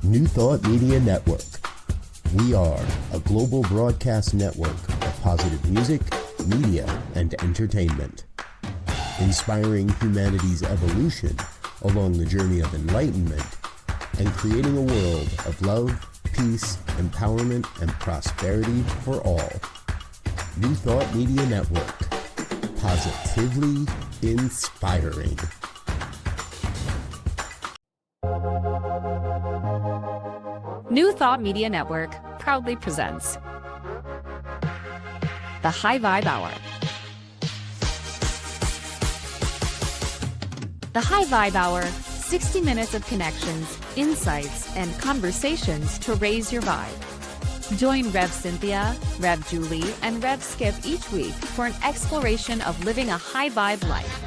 New Thought Media Network. We are a global broadcast network of positive music, media, and entertainment, inspiring humanity's evolution along the journey of enlightenment and creating a world of love, peace, empowerment, and prosperity for all. New Thought Media Network. Positively inspiring. New Thought Media Network proudly presents the High Vibe Hour. The High Vibe Hour, 60 minutes of connections, insights, and conversations to raise your vibe. Join Rev Cynthia, Rev Julie, and Rev Skip each week for an exploration of living a high vibe life.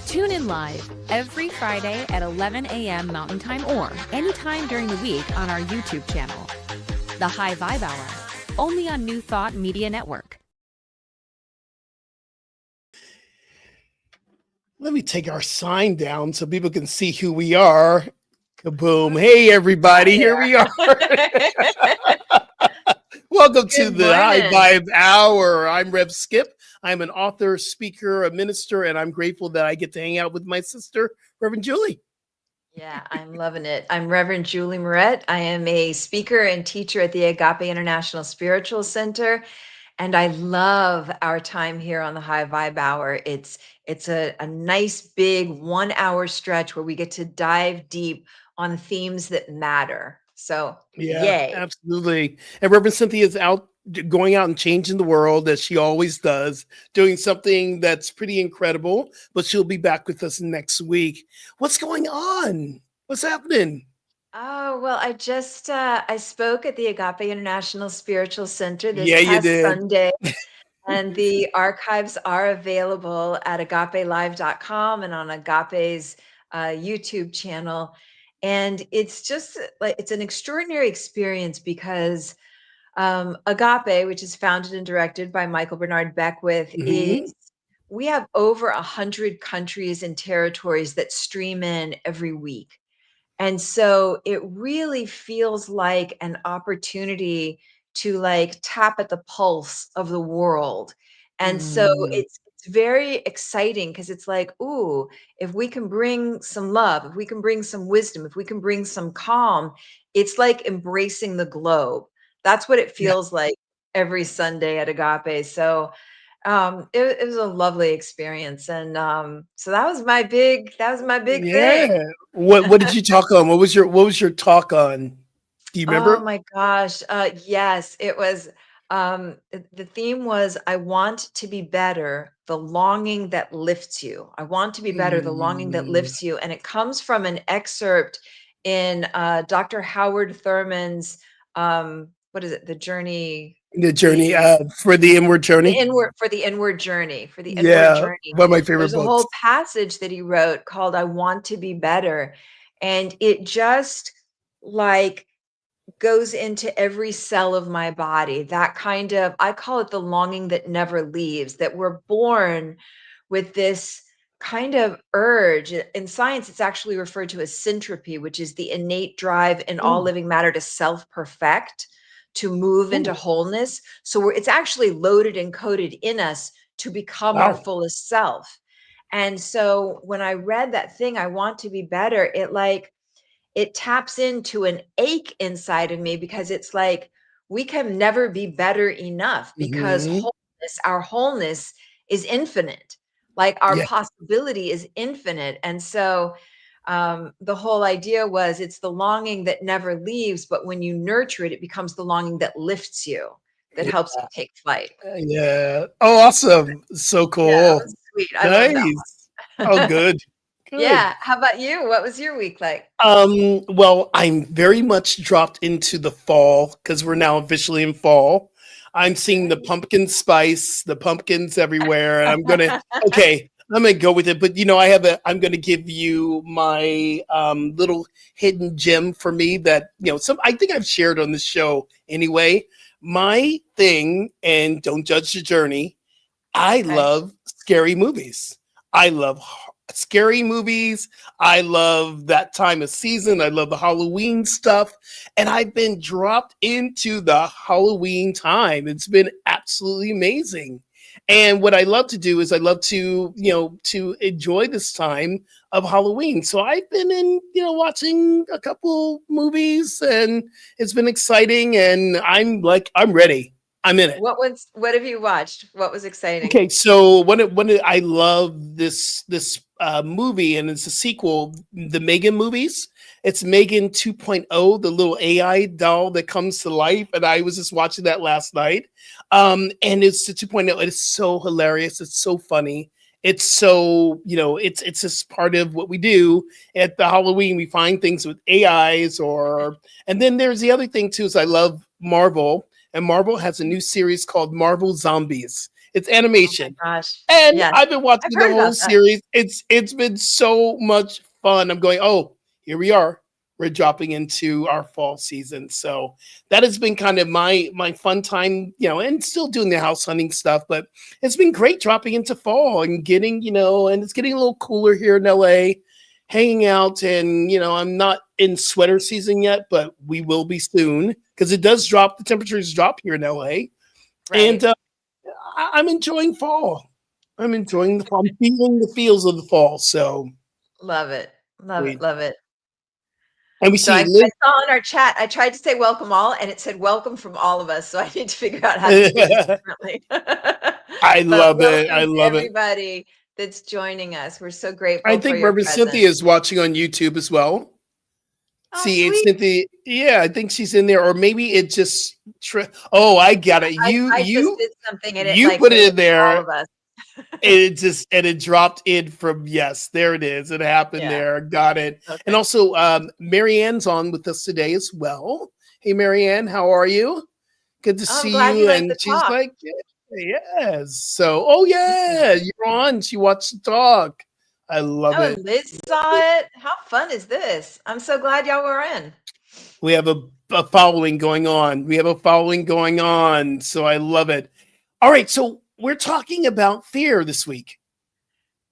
Tune in live every Friday at 11 a.m. Mountain Time or anytime during the week on our YouTube channel. The High Vibe Hour, only on New Thought Media Network. Let me take our sign down so people can see who we are. Kaboom. Hey, everybody. Here we are. Welcome to the High Vibe Hour. I'm Rev Skip. I'm an author, speaker, a minister, and I'm grateful that I get to hang out with my sister, Reverend Julie. Yeah, I'm loving it. I'm Reverend Julie Moret. I am a speaker and teacher at the Agape International Spiritual Center, and I love our time here on the High Vibe Hour. It's a nice big 1 hour stretch where we get to dive deep on themes that matter. So, yay. Absolutely. And Reverend Cynthia is going out and changing the world as she always does, doing something that's pretty incredible, but she'll be back with us next week. What's going on? What's happening? Oh, well, I just I spoke at the Agape International Spiritual Center this Yeah, you past did. Sunday. And the archives are available at agapelive.com and on Agape's YouTube channel. And it's just like, it's an extraordinary experience because Agape, which is founded and directed by Michael Bernard Beckwith, we have over 100 countries and territories that stream in every week. And so it really feels like an opportunity to like tap at the pulse of the world. And so it's very exciting because it's like, ooh, if we can bring some love, if we can bring some wisdom, if we can bring some calm, it's like embracing the globe. That's what it feels like every Sunday at Agape. So it was a lovely experience. And so that was my big thing. What did you talk on? What was your talk on? Do you remember? Oh my gosh. Yes, it was the theme was I want to be better, the longing that lifts you. I want to be better, the longing that lifts you. And it comes from an excerpt in Dr. Howard Thurman's what is it? The journey For the inward journey. The inward journey. One of my favorite There's a books. whole passage that he wrote called I Want to Be Better. And it just like goes into every cell of my body. That kind of, I call it the longing that never leaves, that we're born with this kind of urge. In science, it's actually referred to as syntropy, which is the innate drive in all living matter to self-perfect, to move into wholeness. So it's actually loaded and coded in us to become our fullest self. And so when I read that thing, I want to be better, it taps into an ache inside of me because it's like, we can never be better enough because our wholeness is infinite. Like our possibility is infinite. And so the whole idea was it's the longing that never leaves, but when you nurture it, it becomes the longing that lifts you, that helps you take flight. Oh, awesome. So cool. Yeah, that was sweet. I love that one. Oh, good. Yeah. How about you? What was your week like? Well, I'm very much dropped into the fall because we're now officially in fall. I'm seeing the pumpkin spice, the pumpkins everywhere, and I'm gonna go with it. But I'm gonna give you my little hidden gem for me that I think I've shared on the show anyway. My thing, and don't judge the journey. I love scary movies. I love scary movies. I love that time of season. I love the Halloween stuff. And I've been dropped into the Halloween time. It's been absolutely amazing. And what I love to do is I love to, to enjoy this time of Halloween. So I've been in, watching a couple movies and it's been exciting and I'm ready. I'm in it. What have you watched? What was exciting? Okay, so I love this movie, and it's a sequel, the Megan movies. It's Megan 2.0, the little AI doll that comes to life, and I was just watching that last night. And it's the 2.0. It is so hilarious. It's so funny. It's so, it's just part of what we do at the Halloween. We find things with AIs, and then there's the other thing too. Is I love Marvel, and Marvel has a new series called Marvel Zombies. It's Oh animation, my gosh. and Yes. I've been I've watching the heard whole about that. series. It's been so much fun. I'm going, oh, here we are. We're dropping into our fall season, so that has been kind of my fun time, and still doing the house hunting stuff. But it's been great dropping into fall and getting, and it's getting a little cooler here in LA. Hanging out, and I'm not in sweater season yet, but we will be soon because it does drop. The temperatures drop here in LA, and Right. I'm enjoying fall. I'm enjoying the fall. I'm feeling the feels of the fall. So, Love it. Love it. great. Love it. And we So see I Liz. saw in our chat, I tried to say welcome all, and it said welcome from all of us. So I need to figure out how to do this differently. I But love it. I welcome to love it. everybody that's joining us. We're so I grateful for think your Reverend presence. Cynthia is watching on YouTube as well. Oh, See, it's sweet. Cynthia. Yeah, I think she's in there, or maybe it just. Oh, I got it. You I just you did something and it you like put made it it in for all there. of us. It dropped in from, yes, there it is. It happened Yeah. there. Got it. And Okay. also Marianne's on with us today as well. Hey Marianne, how are you? Good to Oh, I'm see glad you you. like And the she's talk. like, "Yeah, yes." So, oh Yeah. yeah, you're on. She wants to talk. I love Oh, and it. Liz saw it. How fun is this? I'm so glad y'all were in. We have a following going on. We have a following going on. So I love it. All right. So we're talking about fear this week.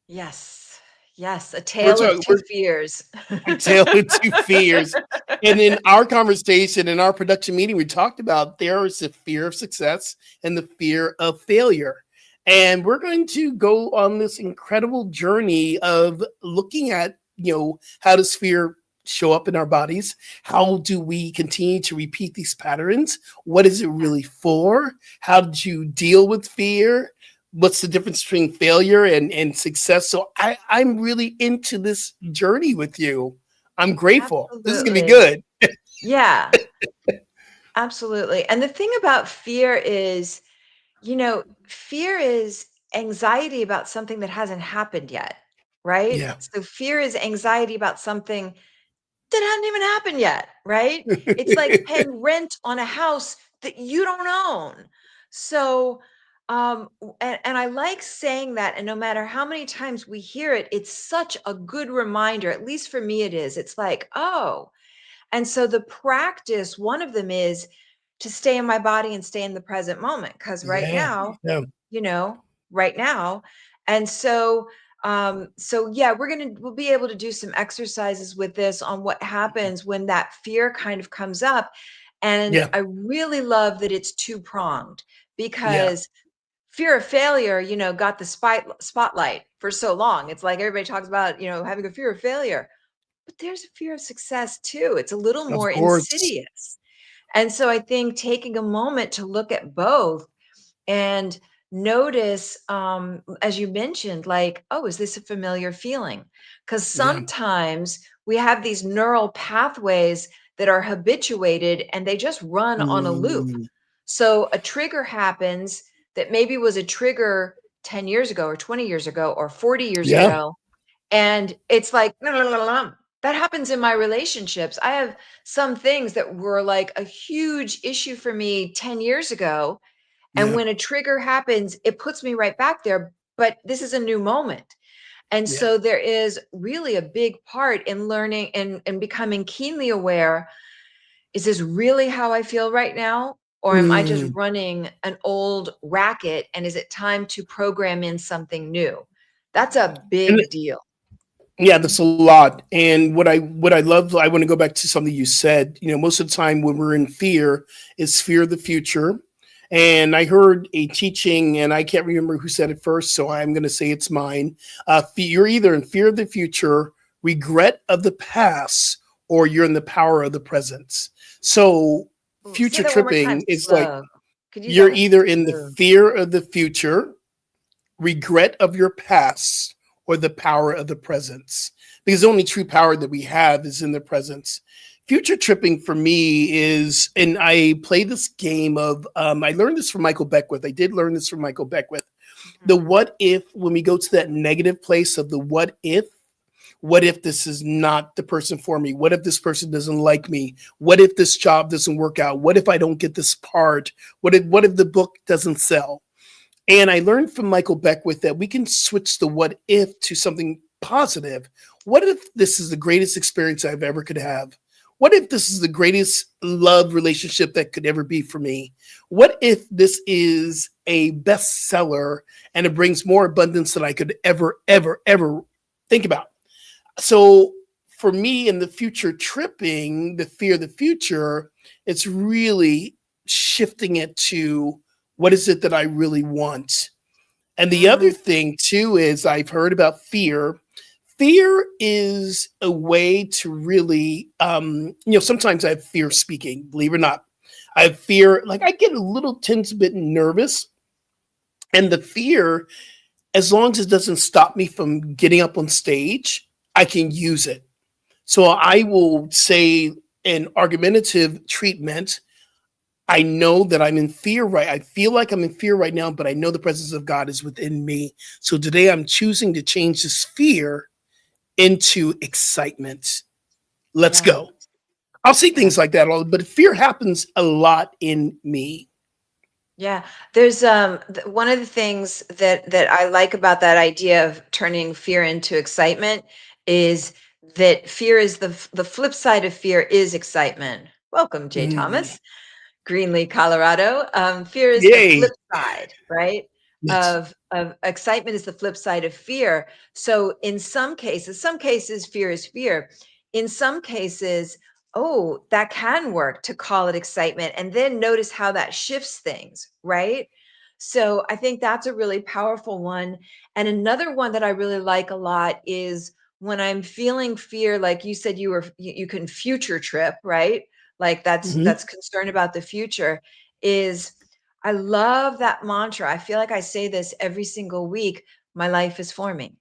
Yes. Yes. A We're tale of talking. two fears. A tale of two fears. And in our conversation, in our production meeting, we talked about there is the fear of success and the fear of failure. And we're going to go on this incredible journey of looking at, how does fear show up in our bodies? How do we continue to repeat these patterns? What is it really for? How did you deal with fear? What's the difference between failure and success? So I'm really into this journey with you. I'm grateful. This is gonna be Absolutely. good. Yeah, absolutely. And the thing about fear is, fear is anxiety about something that hasn't happened yet, right? Yeah. So fear is anxiety about something that hadn't even happened yet, right? It's like paying rent on a house that you don't own. So, and I like saying that, and no matter how many times we hear it, it's such a good reminder. At least for me, it is. It's like, oh, and so the practice, one of them is to stay in my body and stay in the present moment. Because right Yeah. now, Yeah. you know, right now. And so, so yeah, we'll be able to do some exercises with this on what happens when that fear kind of comes up. And Yeah. I really love that it's two pronged Yeah. because fear of failure, got the spotlight for so long. It's like everybody talks about, having a fear of failure, but there's a fear of success too. It's a little Of more course. insidious. And so I think taking a moment to look at both and notice, as you mentioned, like, oh, is this a familiar feeling? Because Yeah. sometimes we have these neural pathways that are habituated and they just run on a loop. Mm, So a trigger happens that maybe was a trigger 10 years ago or 20 years ago or 40 years yeah. ago. And it's like, no, no, no, no, no. That happens in my relationships. I have some things that were like a huge issue for me 10 years ago, and Yeah. when a trigger happens, it puts me right back there. But this is a new moment. And Yeah. so there is really a big part in learning and becoming keenly aware. Is this really how I feel right now? Or am I just Mm. running an old racket? And is it time to program in something new? That's a And big deal. Yeah, that's a lot. And what I love, I want to go back to something you said. Most of the time when we're in fear, is fear of the future. And I heard a teaching, and I can't remember who said it first, so I'm going to say it's mine. You're either in fear of the future, regret of the past, or you're in the power of the present. So Ooh, say future that one more time tripping is like slow. Could you do that you're one either in the slow? fear of the future, regret of your past, or the power of the presence, because the only true power that we have is in the presence. Future tripping for me is, and I play this game of, I learned this from Michael Beckwith. I did learn this from Michael Beckwith. The Mhm. what if, when we go to that negative place of the what if this is not the person for me? What if this person doesn't like me? What if this job doesn't work out? What if I don't get this part? What if the book doesn't sell? And I learned from Michael Beckwith that we can switch the what if to something positive. What if this is the greatest experience I've ever could have? What if this is the greatest love relationship that could ever be for me? What if this is a bestseller and it brings more abundance than I could ever, ever, ever think about? So for me in the future tripping, the fear of the future, it's really shifting it to what is it that I really want? And the other Mm, thing too is I've heard about fear. Fear is a way to really, sometimes I have fear speaking, believe it or not. I have fear, like I get a little tense, a bit nervous. And the fear, as long as it doesn't stop me from getting up on stage, I can use it. So I will say in argumentative treatment, I know that I'm in fear, right? I feel like I'm in fear right now, but I know the presence of God is within me. So today I'm choosing to change this fear into excitement. Let's yeah, go. I'll see yeah. things like that, but fear happens a lot in me. Yeah, there's one of the things that I like about that idea of turning fear into excitement is that fear is the flip side of fear is excitement. Welcome, Jay Mm, Thomas. Greenlee, Colorado. Fear is the yay. flip side, right? Yes. Of excitement is the flip side of fear. So in some cases, fear is fear. In some cases, oh, that can work to call it excitement. And then notice how that shifts things, right? So I think that's a really powerful one. And another one that I really like a lot is when I'm feeling fear, like you said, you can future trip, right? Like Mhm. that's concern about the future is I love that mantra. I feel like I say this every single week. My life is forming.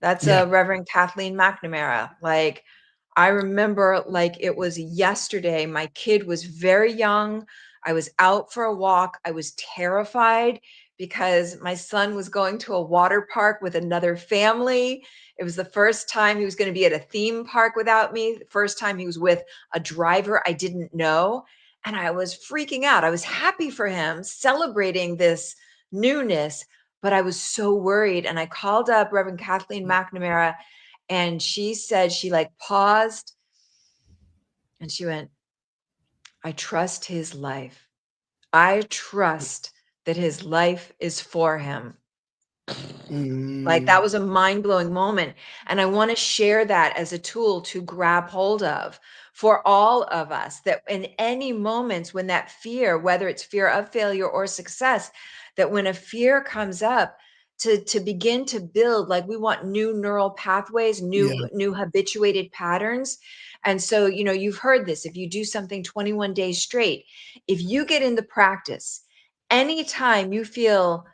That's Yeah. a Reverend Kathleen McNamara. Like I remember like it was yesterday. My kid was very young. I was out for a walk. I was terrified because my son was going to a water park with another family. It was the first time he was going to be at a theme park without me, the first time he was with a driver I didn't know. And I was freaking out. I was happy for him, celebrating this newness, but I was so worried. And I called up Reverend Kathleen McNamara, and she said, she like paused and she went, I trust his life. I trust that his life is for him. Like that Mm, was a mind-blowing moment. And I want to share that as a tool to grab hold of for all of us, that in any moments when that fear, whether it's fear of failure or success, that when a fear comes up, to begin to build, like we want new neural pathways, yeah. new habituated patterns. And so, you've heard this. If you do something 21 days straight, if you get into practice, anytime you feel,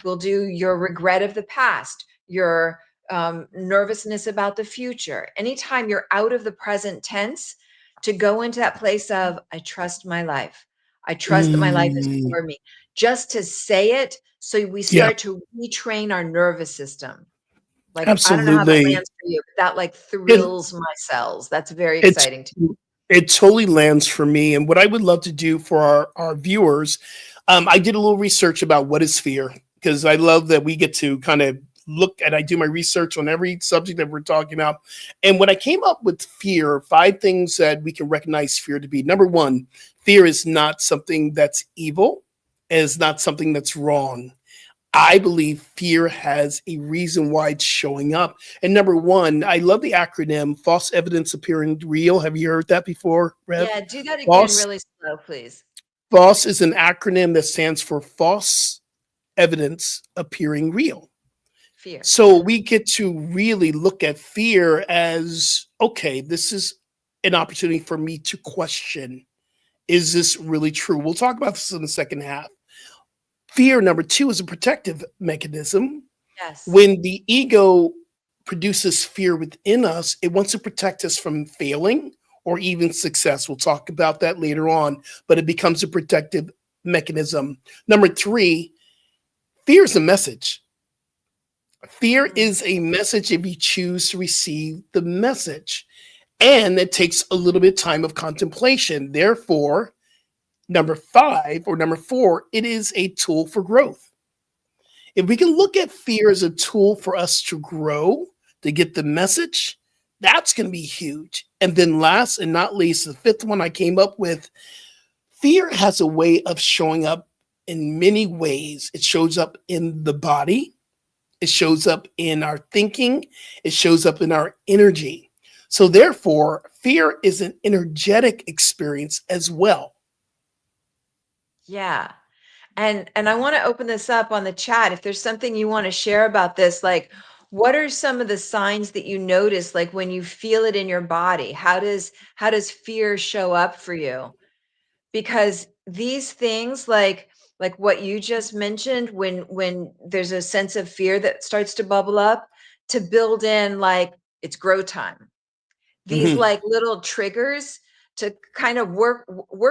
we'll do your regret of the past, your nervousness about the future. Anytime you're out of the present tense, to go into that place of, I trust my life. I trust that my life is Mm, for me. Just to say it, so we yeah. start to retrain our nervous system. Like, I don't know how that Absolutely. lands for you, but that like It, thrills my cells. That's very it's exciting to it totally lands for me. And what I would love to do for our viewers, I did a little research about what is fear, because I love that we get to kind of look and I do my research on every subject that we're talking about. And when I came up with fear, 5 things that we can recognize fear to be. Number one, fear is not something that's evil, it is not something that's wrong. I believe fear has a reason why it's showing up. And number one, I love the acronym false evidence appearing real. Have you heard that before, Rev? Yeah, do that again False really slow, please. false is an acronym that stands for false evidence appearing real. Fear. So we get to really look at fear as okay, this is an opportunity for me to question, is this really true? We'll talk about this in the second half. Fear, number two, is a protective mechanism. Yes. When the ego produces fear within us, it wants to protect us from failing or even success. We'll talk about that later on, but it becomes a protective mechanism. Number three, fear is a message. Fear Mm. is a message if you choose to receive the message. And it takes a little bit of time of contemplation. Therefore, number five or number four, it is a tool for growth. If we can look at fear as a tool for us to grow, to get the message, that's going to be huge. And then last and not least, the fifth one I came up with, fear has a way of showing up in many ways. It shows up in the body. It shows up in our thinking. It shows up in our energy. So therefore, fear is an energetic experience as well. Yeah. And I want to open this up on the chat. If there's something you want to share about this, like what are some of the signs that you notice, like when you feel it in your body? How does fear show up for you? Because these things like what you just mentioned, when there's a sense of fear that starts to bubble up, to build in like it's grow time, these Mhm. like little triggers to kind of work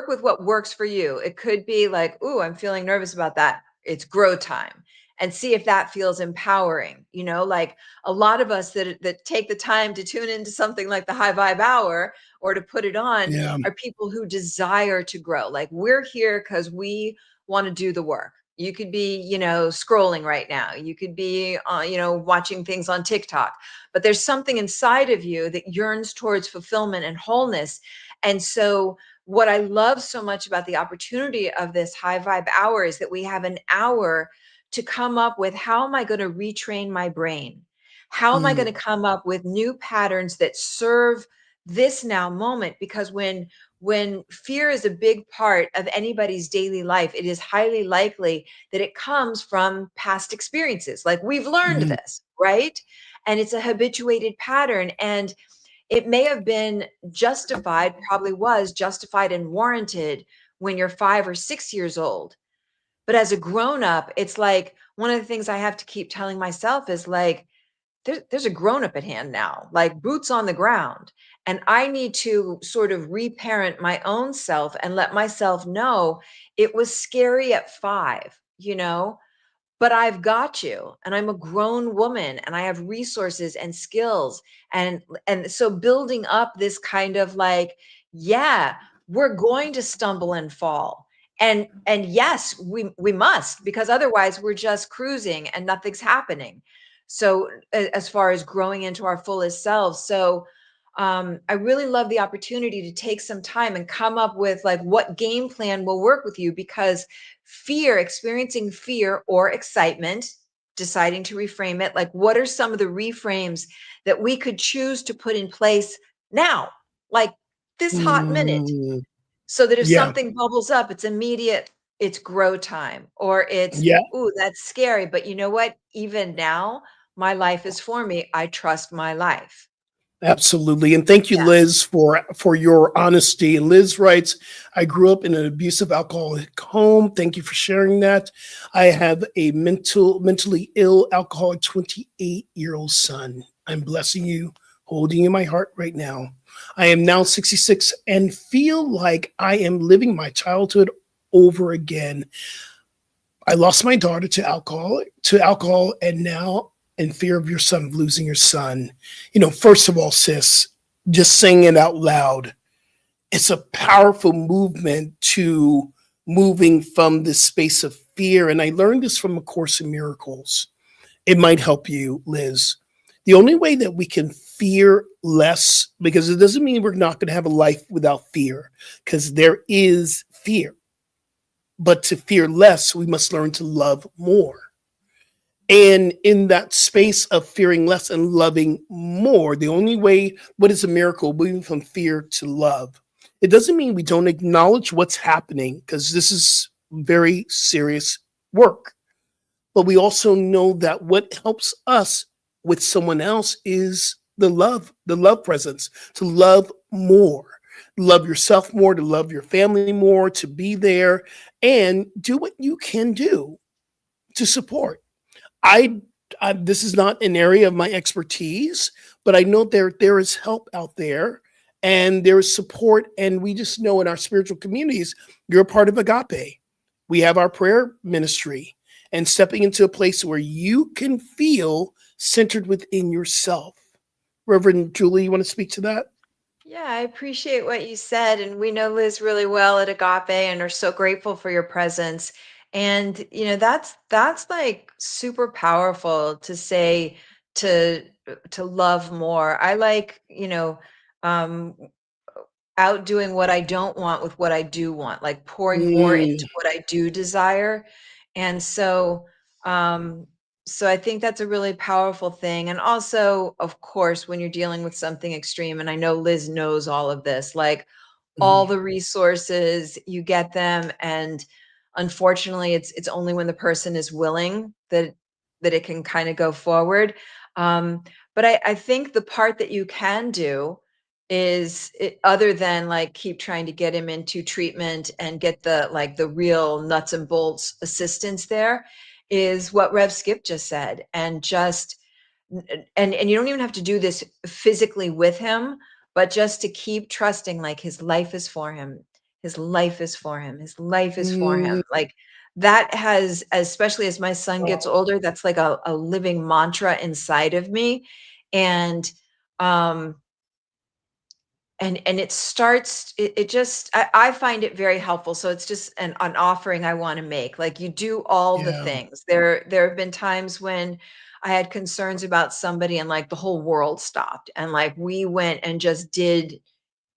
with what works for you. It could be like, "Ooh, I'm feeling nervous about that." It's grow time. And see if that feels empowering. Like a lot of us that take the time to tune into something like the high vibe hour or to put it on Yeah. are people who desire to grow. Like we're here because we want to do the work. You could be, scrolling right now. You could be, watching things on TikTok, but there's something inside of you that yearns towards fulfillment and wholeness. And so, what I love so much about the opportunity of this high vibe hour is that we have an hour to come up with how am I going to retrain my brain? How am I going to Mm. come up with new patterns that serve this now moment? Because when fear is a big part of anybody's daily life, it is highly likely that it comes from past experiences. Like we've learned Mhm. this, right? And it's a habituated pattern. And it may have been justified, probably was justified and warranted when you're 5 or 6 years old. But as a grown up, it's like one of the things I have to keep telling myself is like, there's a grown up at hand now, like boots on the ground. And I need to sort of reparent my own self and let myself know it was scary at 5, but I've got you, and I'm a grown woman and I have resources and skills. And so building up this kind of like, yeah, we're going to stumble and fall. And yes, we must, because otherwise we're just cruising and nothing's happening. So as far as growing into our fullest selves. So I really love the opportunity to take some time and come up with like what game plan will work with you, because fear, experiencing fear or excitement, deciding to reframe it, like what are some of the reframes that we could choose to put in place now, like this hot minute, Mm. so that if Yeah. something bubbles up, it's immediate, it's grow time, or it's, Yeah. ooh, that's scary. But you know what? Even now, my life is for me. I trust my life. Absolutely. And thank you, Yeah. Liz, for your honesty. And Liz writes, I grew up in an abusive alcoholic home. Thank you for sharing that. I have a mentally ill alcoholic 28-year-old son. I'm blessing you, holding you in my heart right now. I am now 66 and feel like I am living my childhood over again. I lost my daughter to alcohol, and now in fear of your son, of losing your son. First of all, sis, just saying it out loud, it's a powerful movement to moving from this space of fear. And I learned this from A Course in Miracles. It might help you, Liz. The only way that we can fear less, because it doesn't mean we're not going to have a life without fear, because there is fear. But to fear less, we must learn to love more. And in that space of fearing less and loving more, the only way, what is a miracle? Moving from fear to love. It doesn't mean we don't acknowledge what's happening, because this is very serious work. But we also know that what helps us with someone else is the love presence, to love more, love yourself more, to love your family more, to be there and do what you can do to support. I, this is not an area of my expertise, but I know there is help out there, and there is support, and we just know in our spiritual communities you're a part of Agape. We have our prayer ministry, and stepping into a place where you can feel centered within yourself. Reverend Julie, you want to speak to that? Yeah, I appreciate what you said. And we know Liz really well at Agape and are so grateful for your presence. And that's like super powerful to say to love more. I like, um outdoing what I don't want with what I do want, like pouring more Mm, into what I do desire. And um, so I think that's a really powerful thing. And also, of course, when you're dealing with something extreme, and I know Liz knows all of this, like all mhm. the resources, you get them. And unfortunately, it's only when the person is willing that it can kind of go forward. Um, but I think the part that you can do other than like keep trying to get him into treatment and get the real nuts and bolts assistance there, is what Rev Skip just said. And just and you don't even have to do this physically with him, but just to keep trusting, like his life is for him, his life is for him, his life is for him. Mm, Like that has, especially as my son gets oh, older, that's like a living mantra inside of me. And um and it starts it just I find it very helpful. So it's just an offering I want to make. Like, you do all the yeah, things. There have been times when I had concerns about somebody and like the whole world stopped, and like we went and just did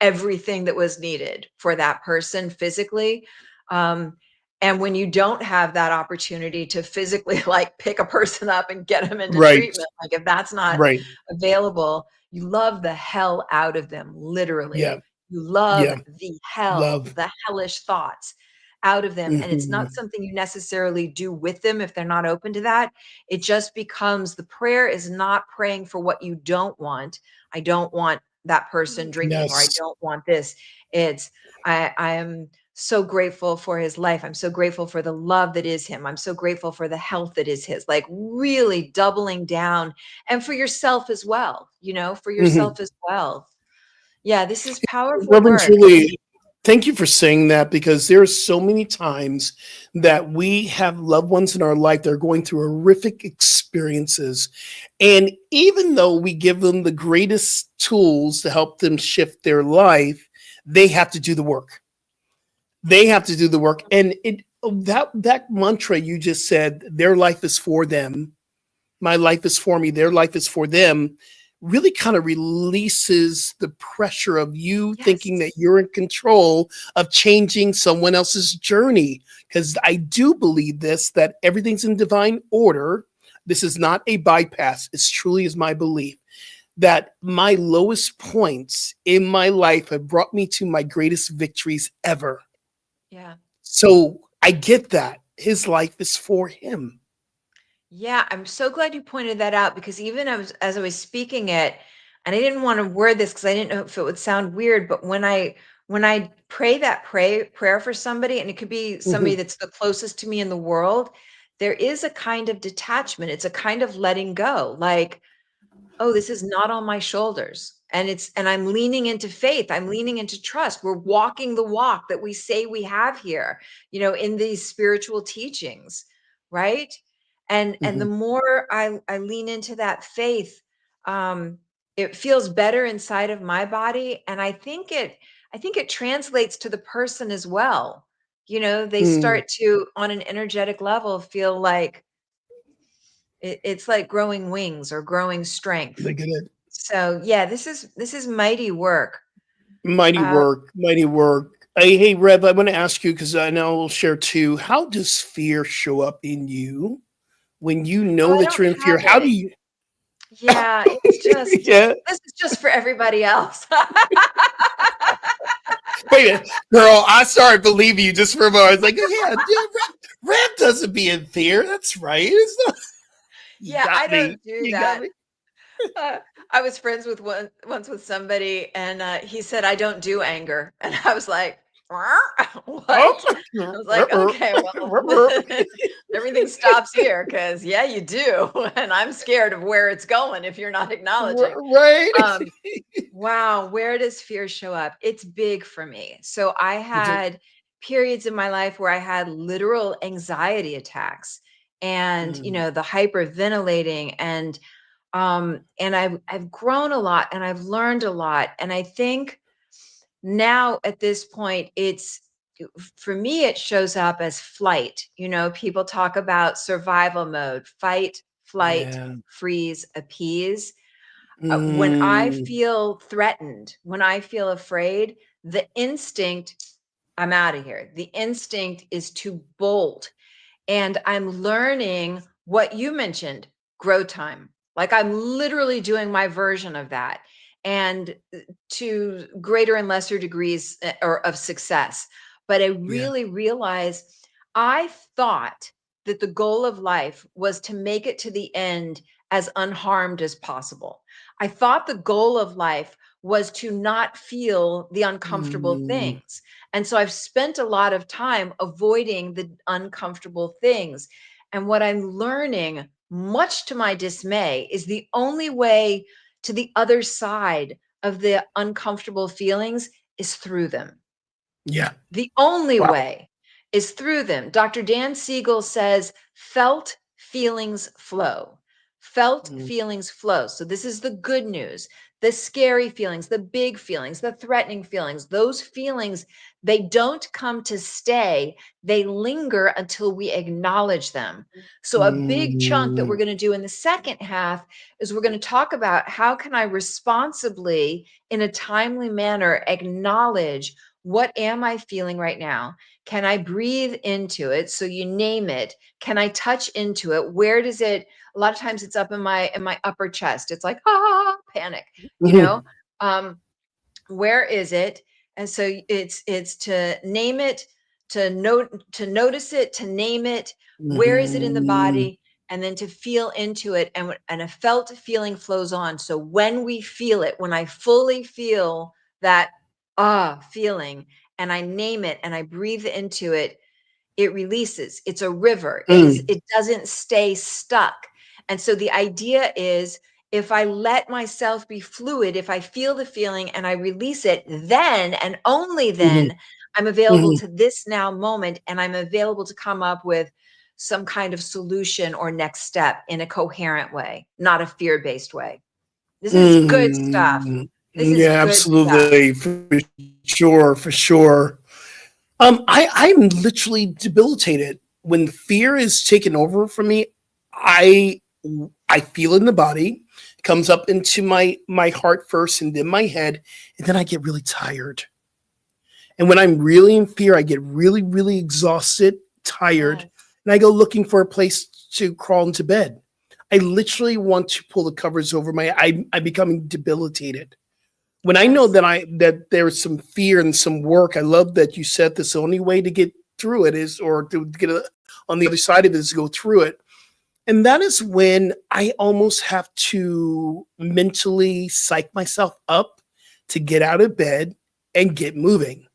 everything that was needed for that person physically. Um, and when you don't have that opportunity to physically like pick a person up and get them into right, treatment, like if that's not right. available, you love the hell out of them, literally. Yeah, You love yeah. the hell, Love. the hellish thoughts out of them. And it's not Mhm. something you necessarily do with them if they're not open to that. It just becomes, the prayer is not praying for what you don't want. I don't want that person drinking, or I Yes. don't want this. It's I am so grateful for his life. I'm so grateful for the love that is him. I'm so grateful for the health that is his. Like really doubling down, and for yourself as well, for Mhm. yourself as well. Yeah, this is powerful Reverend work. Julie, thank you for saying that, because there are so many times that we have loved ones in our life that are going through horrific experiences. And even though we give them the greatest tools to help them shift their life, they have to do the work. They have to do the work. And that mantra you just said, their life is for them, my life is for me, their life is for them, really kind of releases the pressure of you thinking that Yes. you're in control of changing someone else's journey. Because I do believe this, that everything's in divine order. This is not a bypass. It's truly is my belief that my lowest points in my life have brought me to my greatest victories ever. Yeah. So I get that. His life is for him. Yeah, I'm so glad you pointed that out, because even as I was speaking it, and I didn't want to word this because I didn't know if it would sound weird, but when I pray that prayer for somebody, and it could be somebody Mhm. that's the closest to me in the world, there is a kind of detachment. It's a kind of letting go. Like, oh, this is not on my shoulders. And I'm leaning into faith. I'm leaning into trust. We're walking the walk that we say we have here, in these spiritual teachings, right? And the Mhm. more I lean into that faith, um, it feels better inside of my body. And I think it translates to the person as well. They Mm. start to, on an energetic level, feel like it's like growing wings or growing strength. I get it. So yeah, this is mighty work. Mighty Uh, work, mighty work. Hey, Rev, I want to ask you, because I know we'll share too. How does fear show up in you when you Oh, know I that don't you're in fear? have How do it. you? Yeah, it's just Yeah. this is just for everybody else. Wait a minute, girl. I started believing you just for a moment. I was like, yeah, Rev doesn't be in fear. That's right. It's not, you Yeah, I got me. don't do You got that. me. I was friends with once with somebody, and he said, "I don't do anger," and I was like, "What?" I was like, "Okay, well, everything stops here because yeah, you do, and I'm scared of where it's going if you're not acknowledging." Right. Um, wow, where does fear show up? It's big for me. So I had periods in my life where I had literal anxiety attacks, and Mm, the hyperventilating, and I've grown a lot and I've learned a lot. And I think now at this point, for me, it shows up as flight. People talk about survival mode: fight, flight, yeah. freeze, appease. When I Mm, feel threatened, when I feel afraid, the instinct, I'm out of here. The instinct is to bolt. And I'm learning what you mentioned, grow time. Like I'm literally doing my version of that, and to greater and lesser degrees or of success. But I yeah. really realized I thought that the goal of life was to make it to the end as unharmed as possible. I thought the goal of life was to not feel the uncomfortable Mm, things. And so I've spent a lot of time avoiding the uncomfortable things. And what I'm learning, much to my dismay, is the only way to the other side of the uncomfortable feelings is through them. yeah. The only Wow. way is through them. Dr. Dan Siegel says, felt feelings flow. Felt Mm, feelings flow. So, this is the good news. The scary feelings, the big feelings, the threatening feelings, those feelings, they don't come to stay. They linger until we acknowledge them. So, a big chunk that we're mm, going to do in the second half is we're going to talk about how can I responsibly, in a timely manner, acknowledge what am I feeling right now? Can I breathe into it? So you name it. Can I touch into it? Where does it? A lot of times it's up in my upper chest. It's like panic, you mhm, know. Um, where is it? And so it's to name it, to notice it, to name it. Where is it in the mhm, body? And then to feel into it, and a felt feeling flows on. So when we feel it, when I fully feel that feeling, and I name it and I breathe into it, it releases. It's a river. mm, It doesn't stay stuck. And so the idea is, if I let myself be fluid, if I feel the feeling and I release it, then and only mhm, then I'm available mhm, to this now moment, and I'm available to come up with some kind of solution or next step in a coherent way, not a fear-based way. This is good stuff. mm. This is Yeah, good stuff. absolutely. For sure. For sure. I'm literally debilitated when fear is taken over for me. I I feel in the body, comes up into my heart first, and then my head, and then I get really tired. And when I'm really in fear, I get really, really exhausted, tired, Yes. and I go looking for a place to crawl into bed. I literally want to pull the covers over my. I'm becoming debilitated when I know Yes. that there's some fear and some work. I love that you said this. The only way to get through it is, or to get on the other side of it, is to go through it. And that is when I almost have to mentally psych myself up to get out of bed and get moving.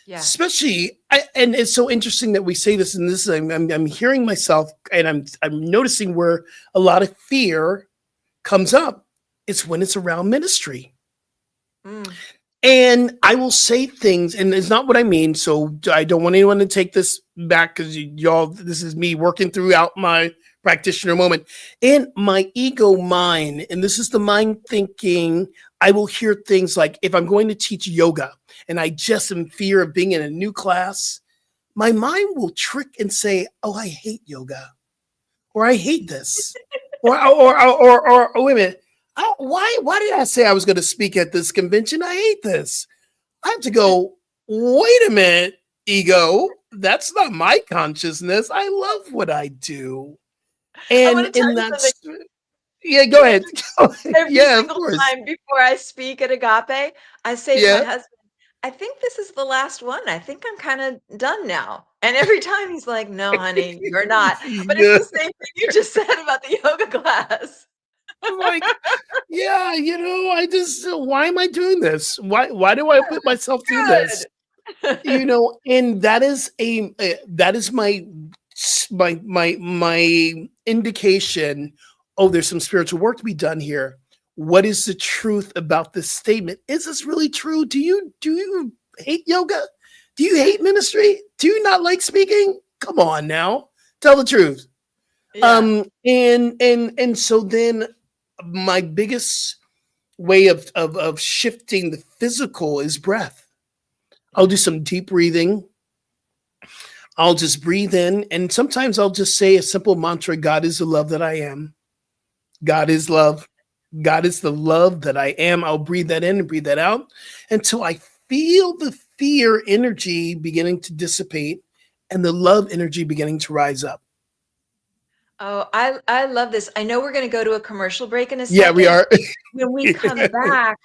Yes. Especially, and it's so interesting that we say this, and this I'm hearing myself, and I'm noticing where a lot of fear comes up. It's when it's around ministry. Mm. And I will say things, and it's not what I mean. So I don't want anyone to take this back, because y'all, this is me working throughout my practitioner moment. In my ego mind, and this is the mind thinking, I will hear things like, if I'm going to teach yoga and I just am fear of being in a new class, my mind will trick and say, oh, I hate yoga, or I hate this, or oh, wait a minute. Why did I say I was going to speak at this convention? I hate this. I have to go, wait a minute, ego. That's not my consciousness. I love what I do. I And want to tell you something. that's yeah, go ahead. Every Yeah, of single course. time before I speak at Agape, I say to my Yeah. husband, I think this is the last one. I think I'm kind of done now. And every time he's like, no, honey, you're not. But it's Yeah. the same thing you just said about the yoga class. I'm like, yeah, I just why am I doing this? Why do I put myself through this? Good. And that is that is my indication. Oh, there's some spiritual work to be done here. What is the truth about this statement? Is this really true? Do you hate yoga? Do you hate ministry? Do you not like speaking? Come on now, tell the truth. Yeah. And so then my biggest way of shifting the physical is breath. I'll do some deep breathing. I'll just breathe in, and sometimes I'll just say a simple mantra: God is the love that I am. God is love. God is the love that I am. I'll breathe that in and breathe that out until I feel the fear energy beginning to dissipate and the love energy beginning to rise up. Oh, I love this. I know we're going to go to a commercial break in a Yeah, we second. are. When we come back,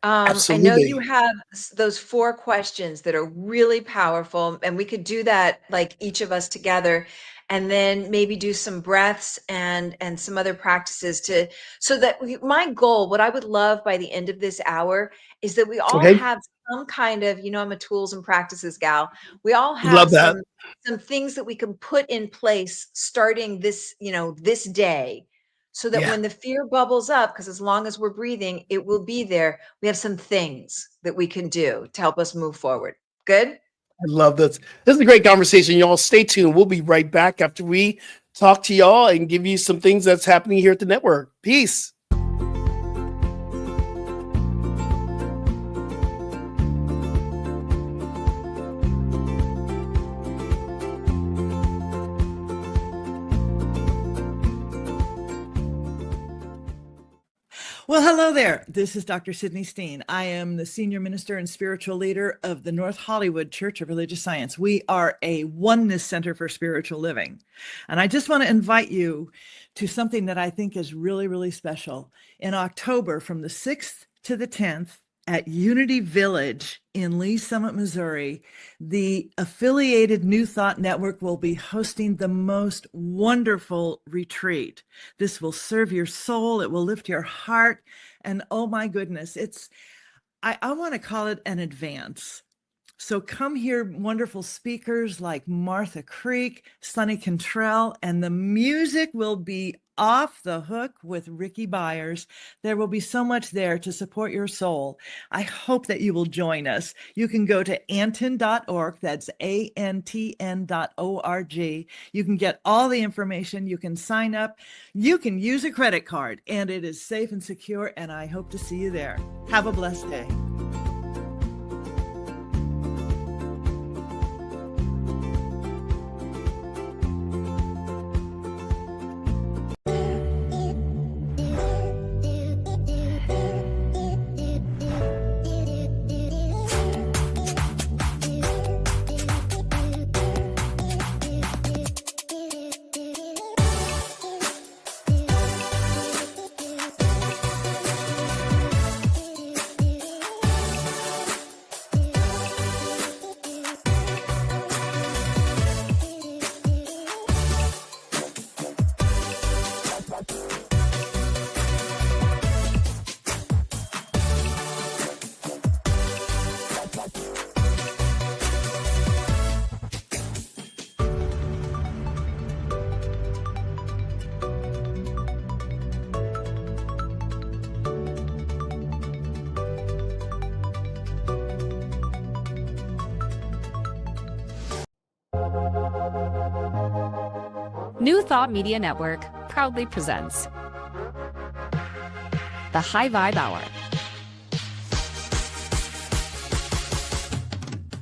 I know you Absolutely. have those 4 questions that are really powerful, and we could do that like each of us together, and then maybe do some breaths and some other practices so that my goal, what I would love by the end of this hour, is that we all Okay. have some kind of, I'm a tools and practices gal. We all have Love that. some things that we can put in place starting this day, so that Yeah. when the fear bubbles up, because as long as we're breathing, it will be there. We have some things that we can do to help us move forward. Good? I love this. This is a great conversation, y'all. Stay tuned. We'll be right back after we talk to y'all and give you some things that's happening here at the network. Peace. Well, hello there. This is Dr. Sydney Steen. I am the senior minister and spiritual leader of the North Hollywood Church of Religious Science. We are a oneness center for spiritual living. And I just want to invite you to something that I think is really, really special. In October, from the 6th to the 10th, at Unity Village in Lee Summit, Missouri, the affiliated New Thought Network will be hosting the most wonderful retreat. This will serve your soul. It will lift your heart. And oh my goodness, I want to call it an advance. So come hear wonderful speakers like Martha Creek, Sonny Cantrell, and the music will be off the hook with Ricky Byers. There will be so much there to support your soul. I hope that you will join us. You can go to antn.org. That's antn.org. You can get all the information. You can sign up. You can use a credit card, and it is safe and secure, and I hope to see you there. Have a blessed day. New Thought Media Network proudly presents the High Vibe Hour.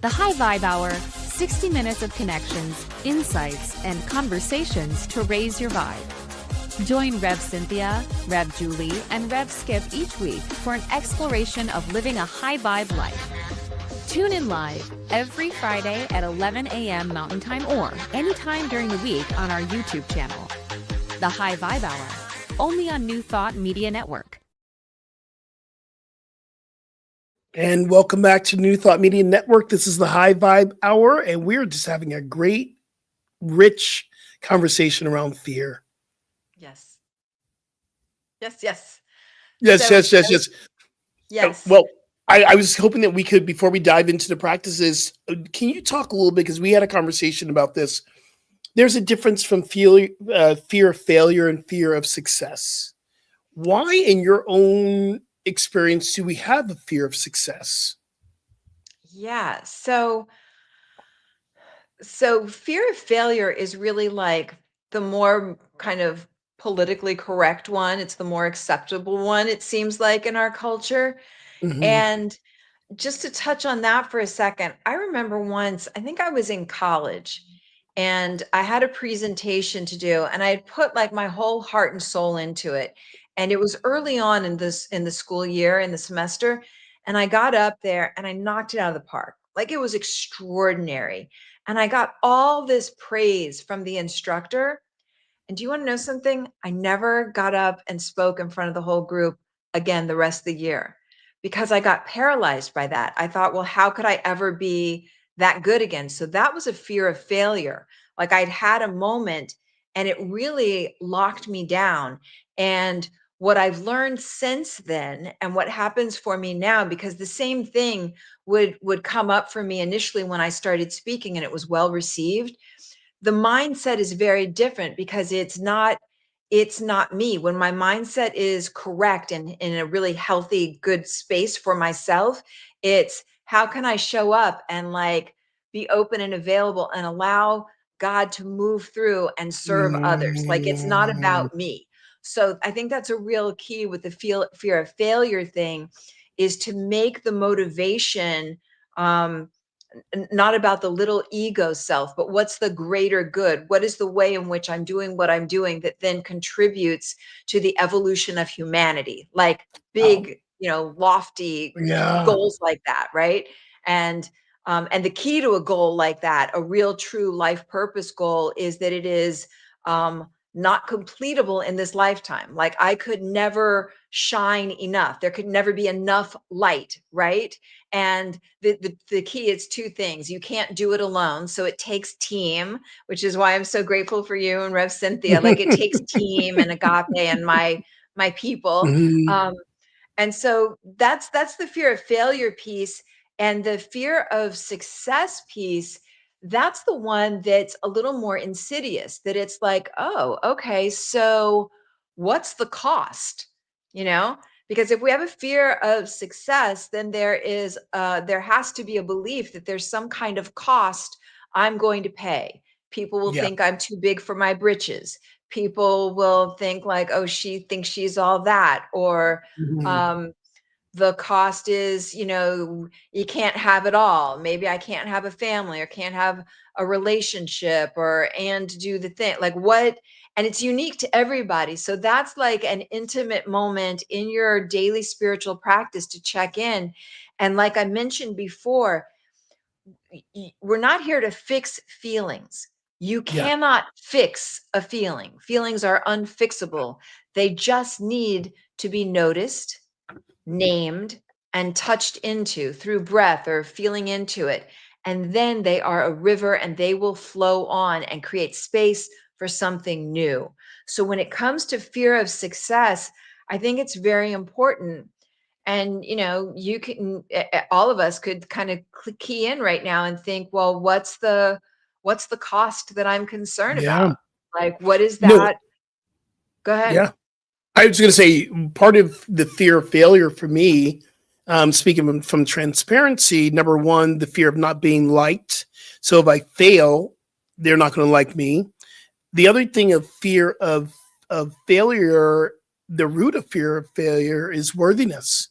The High Vibe Hour, 60 minutes of connections, insights, and conversations to raise your vibe. Join Rev Cynthia, Rev Julie, and Rev Skip each week for an exploration of living a high vibe life. Tune in live every Friday at 11 a.m. Mountain Time or anytime during the week on our YouTube channel. The High Vibe Hour, only on New Thought Media Network. And welcome back to New Thought Media Network. This is the High Vibe Hour, and we're just having a great, rich conversation around fear. Yes. Yes, yes. Yes, So- yes. Yes. Well, I was hoping that we could, before we dive into the practices, can you talk a little bit, because we had a conversation about this. There's a difference from fear of failure and fear of success. Why, in your own experience, do we have a fear of success? Yeah. So fear of failure is really like the more kind of politically correct one. It's the more acceptable one, it seems like, in our culture. Mhm. And just to touch on that for a second, I remember once, I think I was in college and I had a presentation to do, and I had put like my whole heart and soul into it. And it was early on in the school year, in the semester, and I got up there and I knocked it out of the park. Like, it was extraordinary. And I got all this praise from the instructor. And do you want to know something? I never got up and spoke in front of the whole group again the rest of the year, because I got paralyzed by that. I thought, well, how could I ever be that good again? So that was a fear of failure. Like, I'd had a moment and it really locked me down. And what I've learned since then, and what happens for me now, because the same thing would come up for me initially when I started speaking and it was well received. The mindset is very different, because it's not me. When my mindset is correct and in a really healthy, good space for myself, it's how can I show up and like be open and available and allow God to move through and serve others. Like, it's not Mm, about me. So I think that's a real key with the fear of failure thing, is to make the motivation um not about the little ego self, but what's the greater good? What is the way in which I'm doing what I'm doing that then contributes to the evolution of humanity? Like, wow. big, lofty Yeah. goals like that, right? And the key to a goal like that, a real true life purpose goal, is that it is not completable in this lifetime. Like, I could never shine enough. There could never be enough light, right? And the key is two things. You can't do it alone. So it takes team, which is why I'm so grateful for you and Rev Cynthia. Like, it takes team and agape and my people. Mhm. And so that's the fear of failure piece. And the fear of success piece, that's the one that's a little more insidious, that it's like, oh, okay, so what's the cost? You know? Because if we have a fear of success, then there has to be a belief that there's some kind of cost I'm going to pay. People will Yeah. think I'm too big for my britches. People will think like, oh, she thinks she's all that. Or Mhm. um, the cost is, you can't have it all. Maybe I can't have a family or can't have a relationship and do the thing. Like, what? And it's unique to everybody. So that's like an intimate moment in your daily spiritual practice to check in. And like I mentioned before, we're not here to fix feelings. You Yeah. cannot fix a feeling. Feelings are unfixable. They just need to be noticed, named, and touched into through breath or feeling into it. And then they are a river and they will flow on and create space for something new. So when it comes to fear of success, I think it's very important. And you can all of us could kind of key in right now and think, well, what's the cost that I'm concerned Yeah. about? Like, what is No, that? Go ahead. yeah. I was going to say, part of the fear of failure for me, speaking from transparency, number one, the fear of not being liked. So if I fail, they're not going to like me. The other thing of fear of failure, the root of fear of failure is worthiness.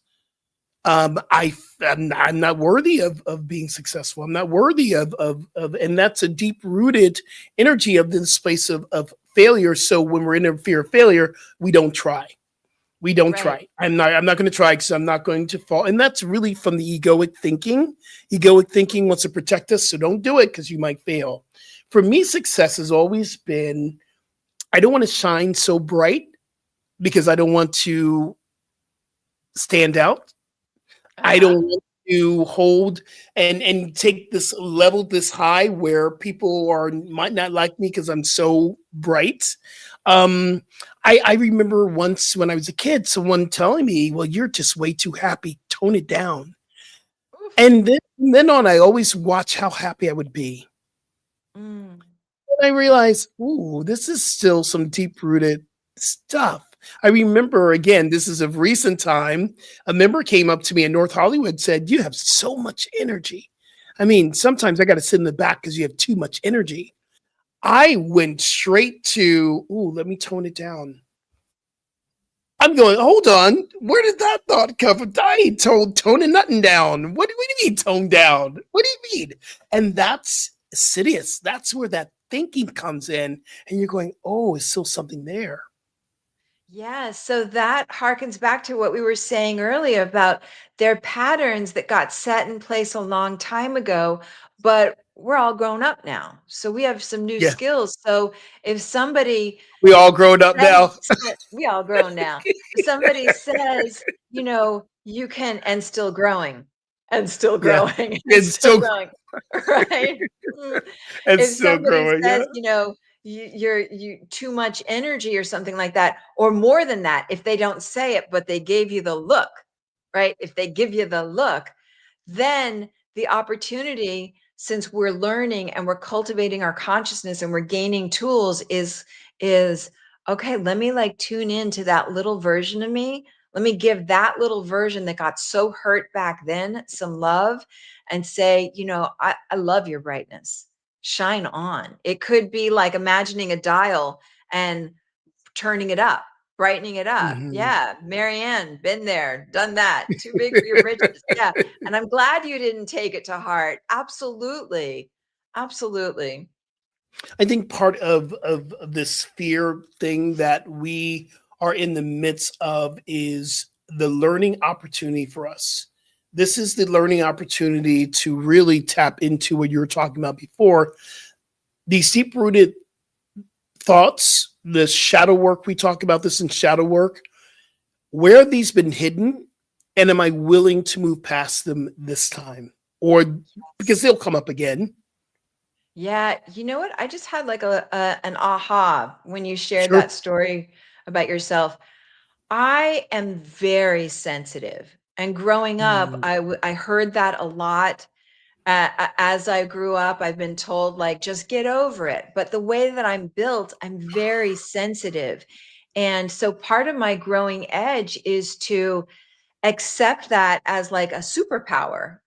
I'm not worthy of being successful. I'm not worthy and that's a deep rooted energy of this place of failure. So when we're in a fear of failure, we don't try. We don't Right. try. I'm not going to try because I'm not going to fall. And that's really from the egoic thinking. Egoic thinking wants to protect us, so don't do it because you might fail. For me, success has always been I don't want to shine so bright because I don't want to stand out. I Uh-huh. don't want to hold and take this level this high where people are might not like me because I'm so bright. Um, I remember once when I was a kid, someone telling me, "Well, you're just way too happy. Tone it down." Oof. And then from then on, I always watch how happy I would be. Mm. And I realized, ooh, this is still some deep rooted stuff. I remember again, this is of recent time. A member came up to me in North Hollywood, said, "You have so much energy. I mean, sometimes I got to sit in the back because you have too much energy." I went straight to, ooh, let me tone it down. I'm going, hold on. Where did that thought come from? I ain't toning nothing down. What do you mean tone down? What do you mean? And that's Sidious. That's where that thinking comes in. And you're going, oh, is still something there. Yeah, so that harkens back to what we were saying earlier about their patterns that got set in place a long time ago, but we're all grown up now. So we have some new Yeah. skills. So if somebody We all grown up now. we all grown now. If somebody says, you can, and still growing, and still Yeah. growing, and And still still growing, right? Mm. and If still somebody growing. Yeah. says, you too much energy or something like that, or more than that, if they don't say it, but they gave you the look, right? If they give you the look, then the opportunity, since we're learning and we're cultivating our consciousness and we're gaining tools, is okay, let me like tune in to that little version of me. Let me give that little version that got so hurt back then some love and say, I love your brightness. Shine on. It could be like imagining a dial and turning it up, brightening it up. Mhm. Yeah, Marianne, been there, done that. Too big for your britches. Yeah. And I'm glad you didn't take it to heart. Absolutely. Absolutely. I think part of this fear thing that we are in the midst of is the learning opportunity for us. This is the learning opportunity to really tap into what you were talking about before. These deep rooted thoughts, the shadow work, we talk about this in shadow work. Where have these been hidden? And am I willing to move past them this time? Or because they'll come up again. Yeah, you know what? I just had like an aha when you shared Sure. that story about yourself. I am very sensitive. And growing up, Mm, I heard that a lot. As I grew up, I've been told, like, just get over it. But the way that I'm built, I'm very sensitive. And so part of my growing edge is to accept that as like a superpower,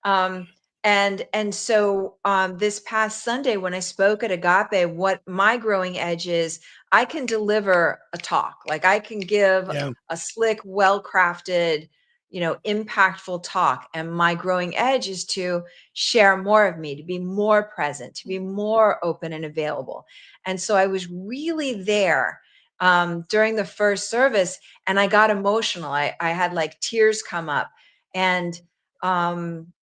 um and so this past Sunday when I spoke at Agape, what my growing edge is, I can deliver a talk, like I can give yeah. a slick, well crafted, impactful talk, and my growing edge is to share more of me, to be more present, to be more open and available. And so I was really there during the first service, and I got emotional. I had like tears come up, and um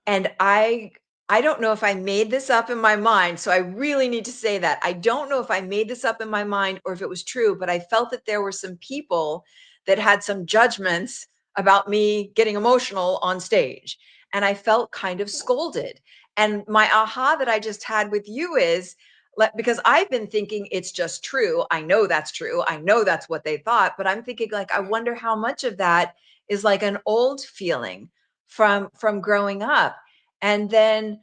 and I don't know if I made this up in my mind, so I really need to say that. I don't know if I made this up in my mind or if it was true, but I felt that there were some people that had some judgments about me getting emotional on stage, and I felt kind of scolded. And my aha that I just had with you is, because I've been thinking it's just true. I know that's true. I know that's what they thought, but I'm thinking like I wonder how much of that is like an old feeling from growing up. And then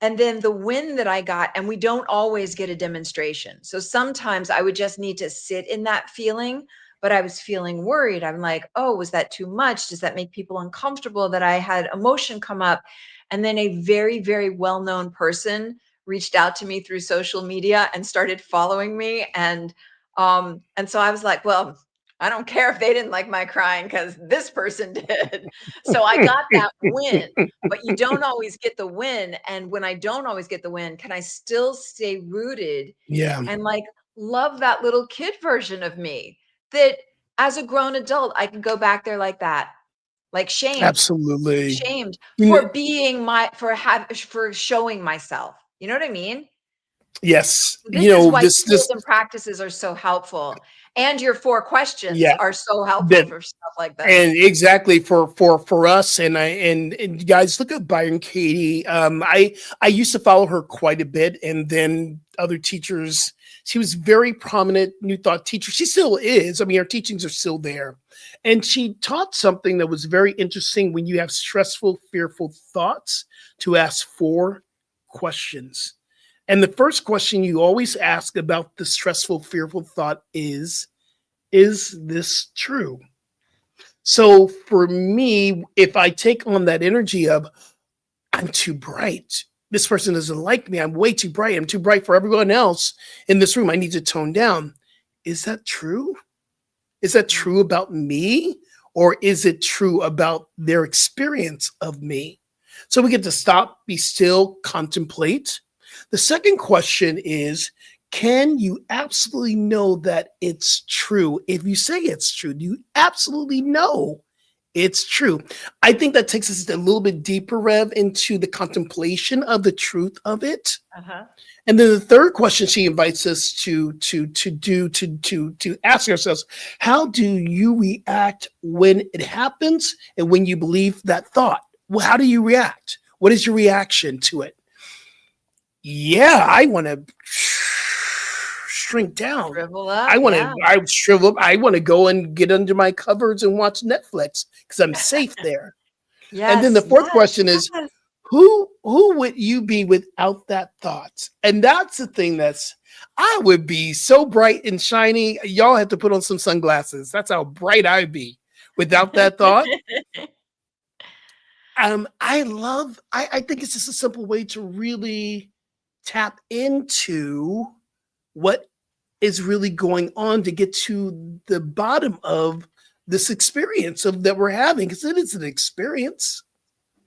and then the win that I got, and we don't always get a demonstration, so sometimes I would just need to sit in that feeling. But I was feeling worried. I'm like, oh, was that too much? Does that make people uncomfortable that I had emotion come up? And then a very, very well-known person reached out to me through social media and started following me. And so I was like, well, I don't care if they didn't like my crying because this person did. So I got that win. But you don't always get the win. And when I don't always get the win, can I still stay rooted Yeah. and like love that little kid version of me that as a grown adult, I can go back there like that, like Absolutely. shamed You for kn being for showing myself. You know what I mean? Yes. This is why tools and practices are so helpful. And your 4 questions Yeah. are so helpful That, for stuff like this. and exactly for us, and you guys look at Byron Katie. I used to follow her quite a bit, and then other teachers. She was very prominent New Thought teacher. She still is. I mean, her teachings are still there, and she taught something that was very interesting. When you have stressful, fearful thoughts, to ask 4 questions, and the first question you always ask about the stressful, fearful thought is this true? So for me, if I take on that energy of I'm too bright, this person doesn't like me, I'm way too bright, I'm too bright for everyone else in this room, I need to tone down. Is that true? Is that true about me? Or is it true about their experience of me? So we get to stop, be still, contemplate. The second question is, can you absolutely know that it's true? If you say it's true, do you absolutely know it's true? I think that takes us a little bit deeper, Rev, into the contemplation of the truth of it. Uh-huh. And then the third question she invites us to ask ourselves: how do you react when it happens and when you believe that thought? Well, how do you react? What is your reaction to it? Yeah, I want to shrink down. Shrivel up. I want to, Yeah. I shrivel up. I want to go and get under my covers and watch Netflix because I'm safe there. And then the Yes. fourth Yes. question is, Yes. who would you be without that thought? And that's the thing I would be so bright and shiny. Y'all have to put on some sunglasses. That's how bright I'd be without that thought. I think it's just a simple way to really tap into what is really going on, to get to the bottom of this experience of that we're having, because it is an experience.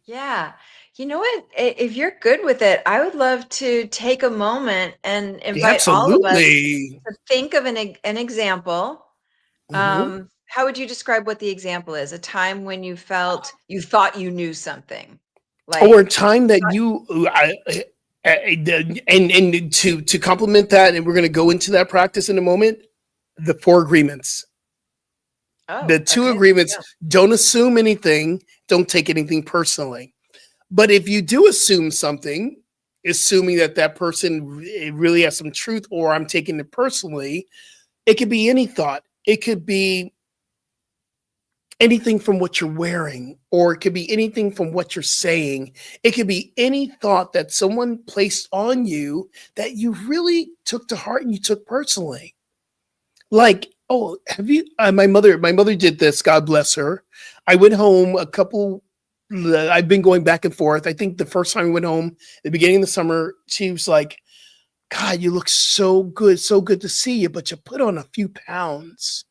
Yeah. You know what? If you're good with it, I would love to take a moment and invite all of us Absolutely. to think of an example. Mhm. How would you describe what the example is? A time when you thought you knew something, Or a like time that you and to complement that, and we're going to go into that practice in a moment, the 4 agreements. The 2 okay, agreements: yeah. don't assume anything, don't take anything personally. But if you do assume something, assuming that that person really has some truth, or I'm taking it personally, it could be any thought. It could be anything from what you're wearing, or it could be anything from what you're saying. It could be any thought that someone placed on you that you really took to heart and you took personally. Like, oh, have you? My mother did this. God bless her. I went home a couple. I've been going back and forth. I think the first time we went home, at the beginning of the summer, she was like, "God, you look so good. So good to see you, but you put on a few pounds."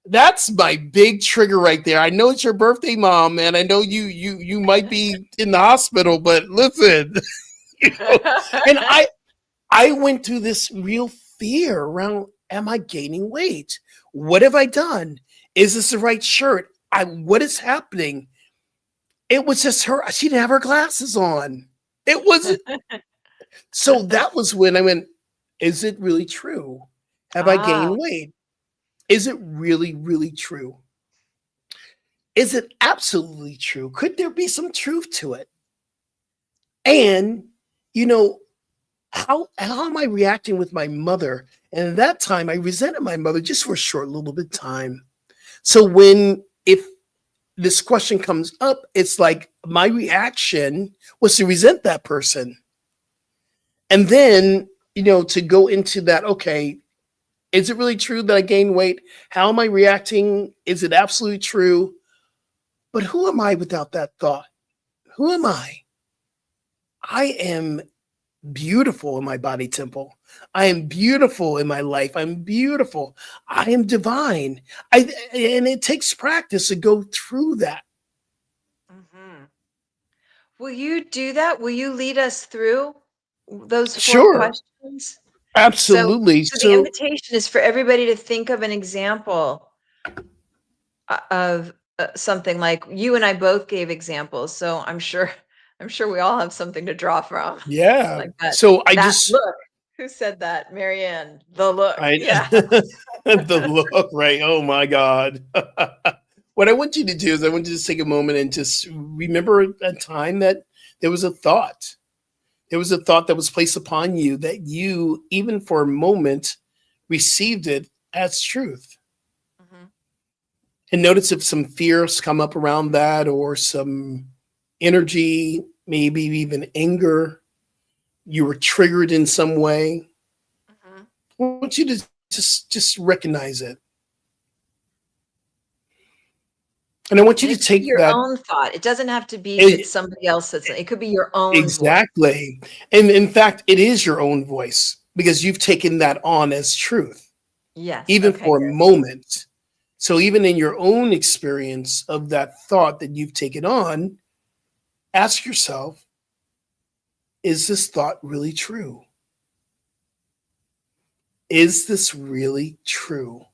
That's my big trigger right there. I know it's your birthday, Mom, and I know you might be in the hospital, but listen, you know, and I went through this real fear around, am I gaining weight? What have I done? Is this the right shirt? What is happening? It was just her. She didn't have her glasses on. It was so that was when I went, is it really true? Have I Ah, gained weight? Is it really, really true? Is it absolutely true? Could there be some truth to it? And, you know, how am I reacting with my mother? And at that time, I resented my mother just for a short little bit of time. So if this question comes up, it's like my reaction was to resent that person. And then, to go into that, okay, is it really true that I gained weight? How am I reacting? Is it absolutely true? But who am I without that thought? Who am I? I am beautiful in my body temple. I am beautiful in my life. I'm beautiful. I am divine. And it takes practice to go through that. mhm. Will you do that? Will you lead us through those 4 Sure, questions? So absolutely. so the So invitation is for everybody to think of an example of something. Like you and I both gave examples, so I'm sure we all have something to draw from. yeah. Like that So I that just look. Who said that? Marianne. The look. Right? Yeah. The look, right? Oh my God. What I want you to do is I want you to take a moment and just remember a time that there was a thought. There was a thought that was placed upon you that you, even for a moment, received it as truth. Mhm. And notice if some fears come up around that or some energy, maybe even anger, you were triggered in some way. Mhm. I want you to just recognize it. And I want you And to it could be take your that. own thought. It doesn't have to be that it, somebody else says it. It could be your own voice. exactly. And in fact, it is your own voice because you've taken that on as truth, Yes. even Okay, for a good. moment. So even in your own experience of that thought that you've taken on, ask yourself, is this thought really true? Is this really true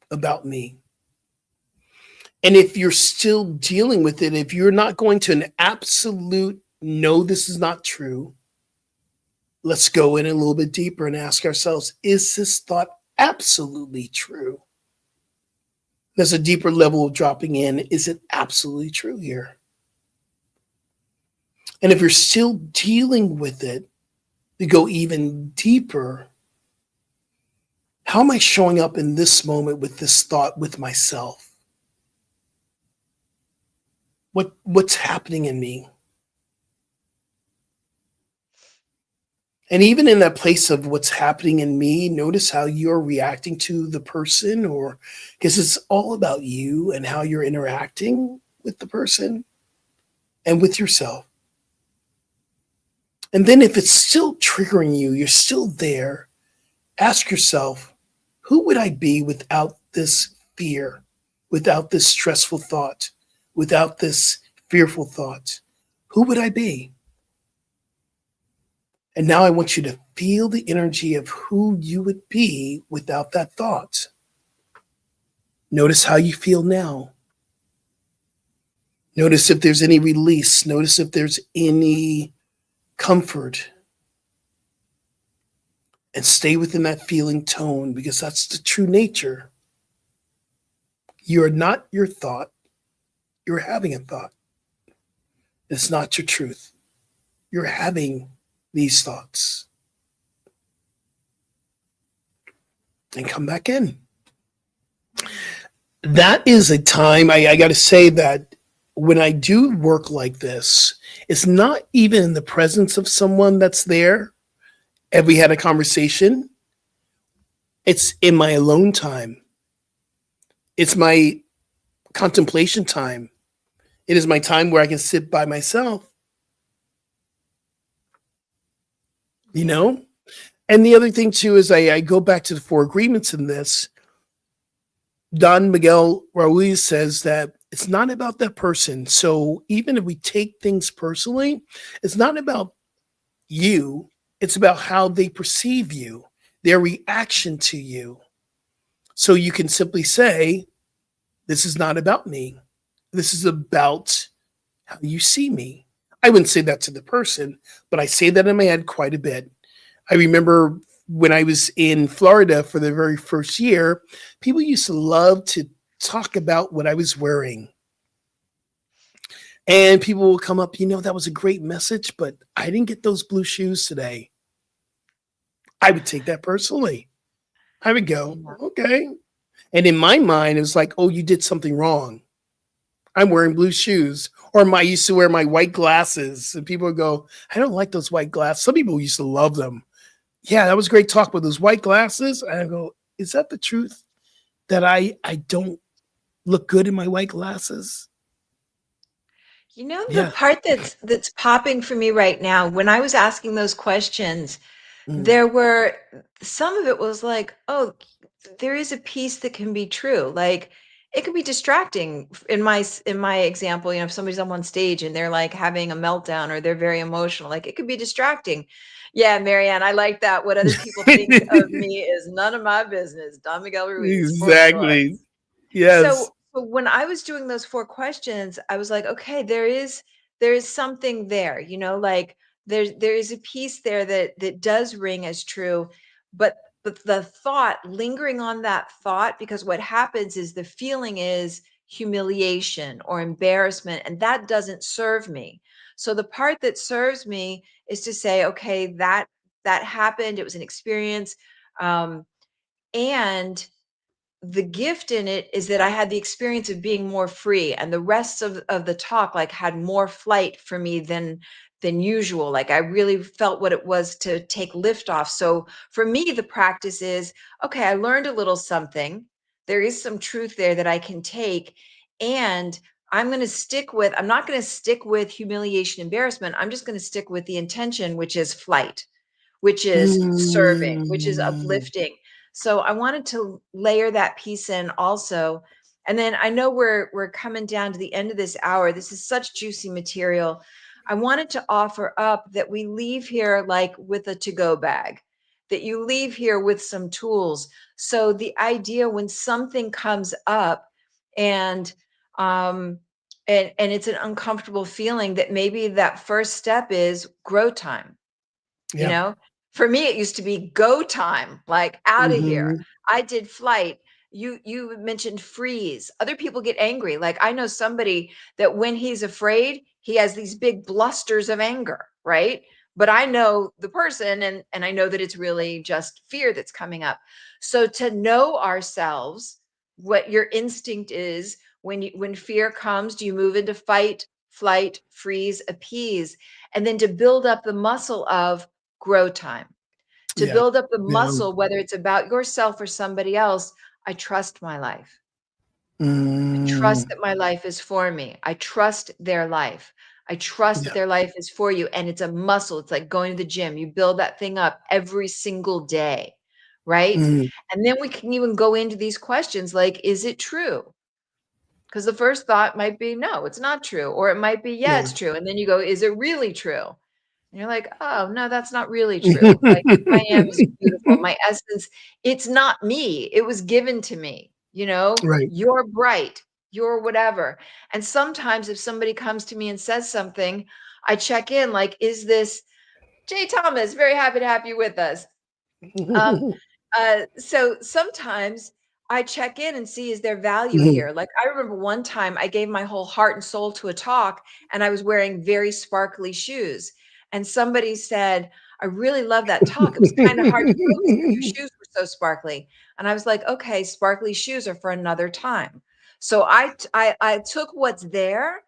about me? And if you're still dealing with it, if you're not going to an absolute no, this is not true, let's go in a little bit deeper and ask ourselves, is this thought absolutely true? There's a deeper level of dropping in. Is it absolutely true here? And if you're still dealing with it, to go even deeper, how am I showing up in this moment with this thought with myself? What's happening in me? And even in that place of what's happening in me, notice how you're reacting to the person, or because it's all about you and how you're interacting with the person and with yourself. And then if it's still triggering you, you're still there, ask yourself, who would I be without this fear, without this stressful thought, without this fearful thought? Who would I be? And now I want you to feel the energy of who you would be without that thought. Notice how you feel now. Notice if there's any release. Notice if there's any comfort. And stay within that feeling tone because that's the true nature. You're not your thought. You're having a thought. It's not your truth. You're having these thoughts. And come back in. That is a time, I got to say that when I do work like this, it's not even in the presence of someone that's there. Have we had a conversation? It's in my alone time. It's my contemplation time. It is my time where I can sit by myself, you Yeah. know? And the other thing too is I go back to the four agreements in this. Don Miguel Ruiz says that it's not about that person. So even if we take things personally, it's not about you, it's about how they perceive you, their reaction to you. So you can simply say, this is not about me. This is about how you see me. I wouldn't say that to the person, but I say that in my head quite a bit. I remember when I was in Florida for the very first year, people used to love to talk about what I was wearing. And people will come up, that was a great message, but I didn't get those blue shoes today. I would take that personally. I would go, Yeah. okay. And in my mind, it was like, oh, you did something wrong. I'm wearing blue shoes. Or I used to wear my white glasses. And people would go, I don't like those white glasses. Some people used to love them. Yeah, that was great talk with those white glasses. And I go, is that the truth? That I don't look good in my white glasses? You know, the Yeah. part that's popping for me right now, when I was asking those questions, Mm. there were some of it was like, oh, there is a piece that can be true. Like it could be distracting in my example, if somebody's on one stage and they're like having a meltdown or they're very emotional, like it could be distracting. Yeah, Marianne, I like that. What other people think of me is none of my business. Don Miguel Ruiz, for sure. Exactly. Yes. So when I was doing those 4 questions, I was like, okay, there is something there, like there is a piece there that does ring as true, but the thought, lingering on that thought, because what happens is the feeling is humiliation or embarrassment, and that doesn't serve me. So the part that serves me is to say, okay, that happened. It was an experience. Um, and the gift in it is that I had the experience of being more free, and the rest of the talk like had more flight for me than usual. Like I really felt what it was to take lift off. So for me, the practice is, okay, I learned a little something. There is some truth there that I can take. And I'm not going to stick with humiliation, embarrassment. I'm just going to stick with the intention, which is flight, which is serving, which is Mm. uplifting. So I wanted to layer that piece in also. And then I know we're coming down to the end of this hour. This is such juicy material. I wanted to offer up that we leave here like with a to-go bag, that you leave here with some tools. So the idea when something comes up and and it's an uncomfortable feeling, that maybe that first step is grow time. You Yeah. know, for me, it used to be go time, like out of here. Mhm. I did flight. You mentioned freeze. Other people get angry. Like I know somebody that when he's afraid, he has these big blusters of anger, right? But I know the person, and I know that it's really just fear that's coming up. So to know ourselves, what your instinct is when fear comes, do you move into fight, flight, freeze, appease? And then to build up the muscle of grow time, to Yeah. build up the Yeah. muscle, whether it's about yourself or somebody else. I trust my life. I trust Mm. that my life is for me. I trust their life. I trust that Yeah. their life is for you. And it's a muscle. It's like going to the gym. You build that thing up every single day, right? Mm. And then we can even go into these questions like, is it true? Because the first thought might be, no, it's not true. Or it might be, yeah, Yeah. it's true. And then you go, is it really true? And you're like, oh, no, that's not really true. Like, who I am is beautiful. My essence, it's not me. It was given to me. Right. You're bright, you're whatever. And sometimes if somebody comes to me and says something, I check in like, is this Jay Thomas? Very happy to have you with us. Um, so sometimes I check in and see, is there value Mhm. here? Like I remember one time I gave my whole heart and soul to a talk, and I was wearing very sparkly shoes. And somebody said, I really love that talk. It was kind of hard to focus because your shoes were so sparkly. And I was like, okay, sparkly shoes are for another time. So I took what's there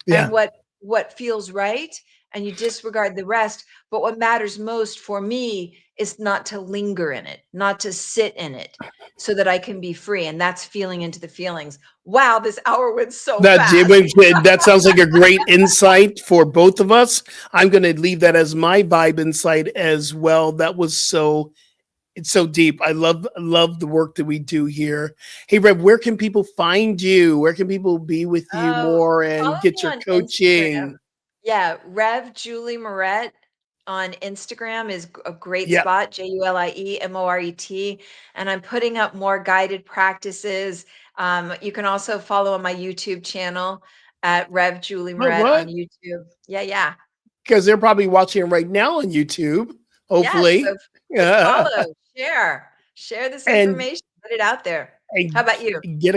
and Yeah. what feels right, and you disregard the rest. But what matters most for me is not to linger in it, not to sit in it, so that I can be free. And that's feeling into the feelings. Wow, this hour went so fast. That sounds like a great insight for both of us. I'm going to leave that as my vibe insight as well. That was it's so deep. I love the work that we do here. Hey, Rev, where can people find you? Where can people be with you Oh, more follow and get me your on Instagram. coaching? Yeah, Rev Julie Moret on Instagram is a great Yeah. spot, JuliemMoret. And I'm putting up more guided practices. You can also follow on my YouTube channel at Rev Julie Oh, Moret on what? YouTube. Yeah, yeah. Because they're probably watching it right now on YouTube, Yes. hopefully. So just follow, share this and information, put it out there. How And about you? get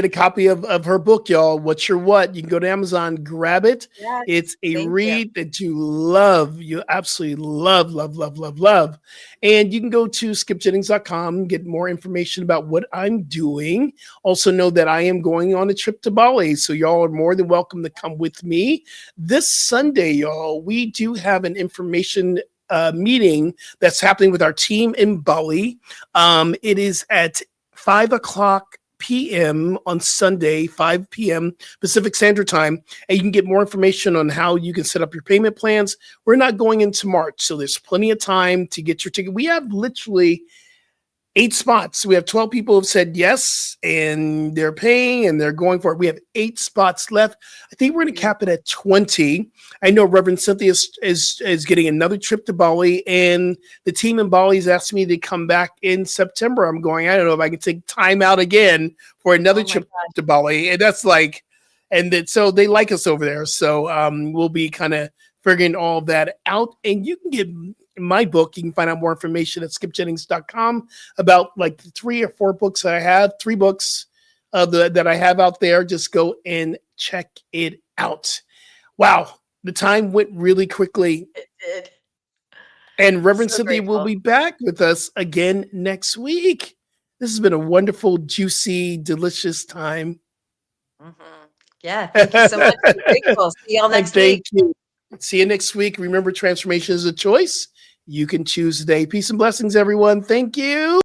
a copy of her book, y'all. What's Your What? You can go to Amazon, grab it. Yes. It's a Thank you. read that you love. You absolutely love, love, love, love, love. And you can go to skipjennings.com, get more information about what I'm doing. Also know that I am going on a trip to Bali. So y'all are more than welcome to come with me. This Sunday, y'all, we do have an information meeting that's happening with our team in Bali. It is at 5 o'clock p.m. on Sunday, 5 p.m. Pacific Standard Time. And you can get more information on how you can set up your payment plans. We're not going into March, so there's plenty of time to get your ticket. We have literally 8 spots. We have 12 people who have said yes, and they're paying and they're going for it. We have 8 spots left. I think we're going to cap it at 20. I know Reverend Cynthia is getting another trip to Bali, and the team in Bali has asked me to come back in September. I'm going, I don't know if I can take time out again for another Oh my trip God. to Bali. And that's like, and that, so they like us over there. So we'll be kind of figuring all that out. And you can get my book. You can find out more information at skipjennings.com about like 3 or 4 books that I have, 3 books that I have out there. Just go and check it out. Wow. The time went really quickly. It did. And Reverend So Cynthia will grateful. be back with us again next week. This has been a wonderful, juicy, delicious time. Yeah, thank you so much. I'm grateful. See y'all And next thank week. you. See you next week. Remember, transformation is a choice. You can choose today. Peace and blessings, everyone. Thank you.